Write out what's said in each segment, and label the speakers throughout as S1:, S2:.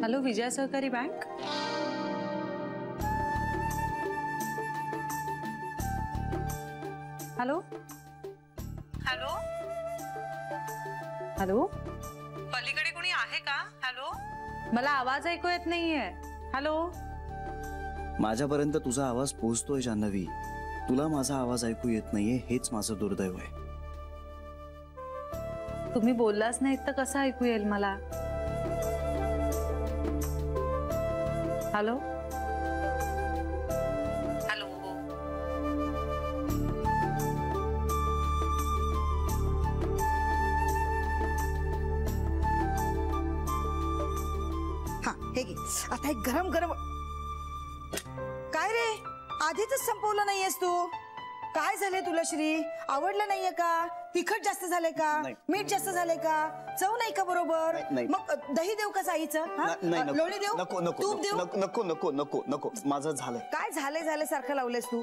S1: Hello, विजय सहकारी bank. Hello hello hello, पलीकडे कोणी आहे का? हॅलो, मला आवाज ऐकू येत नाहीये. हॅलो.
S2: माझ्यापर्यंत तुझा आवाज पोहोचतोय जान्हवी, तुला माझा आवाज ऐकू येत नाहीये, हेच माझं दुर्दैव आहे.
S1: तुम्ही बोललाच नाहीत तर कसं ऐकू येईल मला? Hello hello.
S3: हा, हे घे. आता एक गरम गरम. काय रे, आधीच संपवलं नाहीयेस तू? काय झाले तुला श्री? आवडलं नाहीये का? तिखट जास्त झालंय का? मीठ जास्त झालंय का? चव नाही का बरोबर? मग दही देऊ का साईचं? लोणी देऊ?
S2: नको नको
S3: तूप देऊ?
S2: नको नको नको नको, माझं झालंय.
S3: काय झालंय सारखं लावलंयस तू?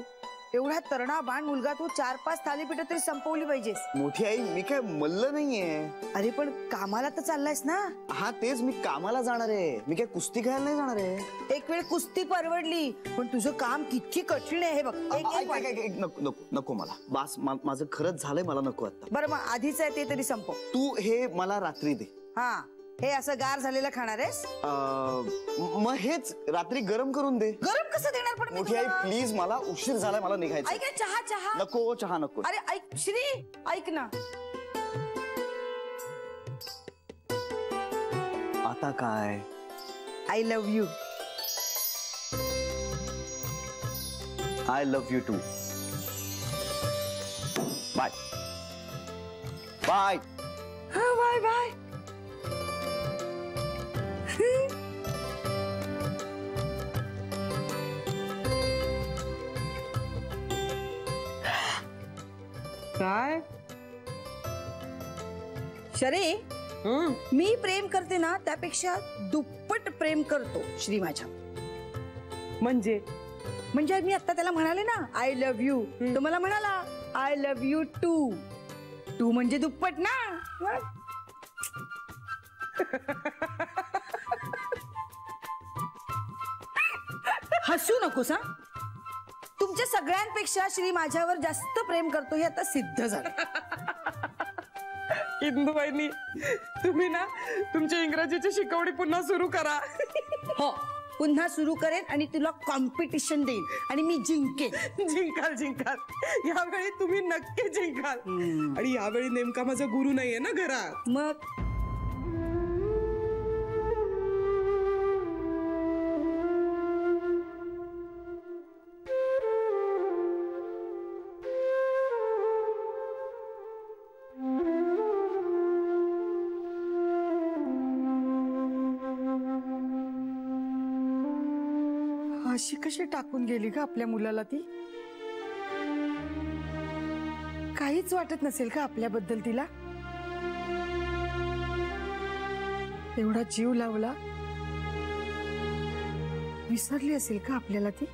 S3: एवढा तरणा बाण मुलगा तू 4-5 थालीपीठ तरी संपवली पाहिजेस.
S2: मोठी आई, मी काय मल्ल नाहीये.
S3: अरे पण कामाला तर चाललायस ना?
S2: हा तेच, मी कामाला जाणार आहे, मी काय कुस्ती खेळायला नाही जाणार आहे.
S3: एक वेळ कुस्ती परवडली, पण तुझं काम किती कठीण आहे हे बघ.
S2: नको नको नको, मला बास, माझं खरंच झालंय, मला नको आता.
S3: बरं मग आधीच आहे ते तरी संपव.
S2: तू हे मला रात्री दे.
S3: हा, हे असं गार झालेलं खाणार आहेस?
S2: मग हेच रात्री गरम करून दे.
S3: गरम कसं देणार? पण
S2: मोठी आई प्लीज, मला उशीर झालाय, मला निघायचं.
S3: ऐक, चहा चहा
S2: नको, चहा नको.
S3: अरे ऐक श्री, ऐक ना.
S2: आता काय?
S3: I love you.
S2: I love you too. Bye bye.
S3: हा, बाय बाय.
S1: काय
S3: शरी, मी प्रेम करते ना त्यापेक्षा दुप्पट प्रेम करतो श्री माझ्या.
S1: म्हणजे
S3: मी आता त्याला म्हणाले ना आय लव्ह यू, तो मला म्हणाला I love you too. Too म्हणजे दुप्पट ना. हसू नकोस हा. तुमच्या सगळ्यांपेक्षा श्री माझ्यावर जास्त प्रेम करतो हे आता सिद्ध झालं.
S1: इंदुबाईंनी, तुम्ही ना तुमची इंग्रजीची शिकवणी पुन्हा सुरू करा.
S3: हो, पुन्हा सुरू करेन आणि तुला कॉम्पिटिशन देईन आणि मी जिंकेन.
S1: जिंकाल जिंकाल, यावेळी तुम्ही नक्की जिंकाल. आणि यावेळी नेमका माझा गुरु नाहीये ना घरात.
S3: मग अशी कशी टाकून गेली का आपल्या मुलाला ती? काहीच वाटत नसेल का आपल्याबद्दल तिला? एवढा जीव लावला, विसरली असेल का आपल्याला ती?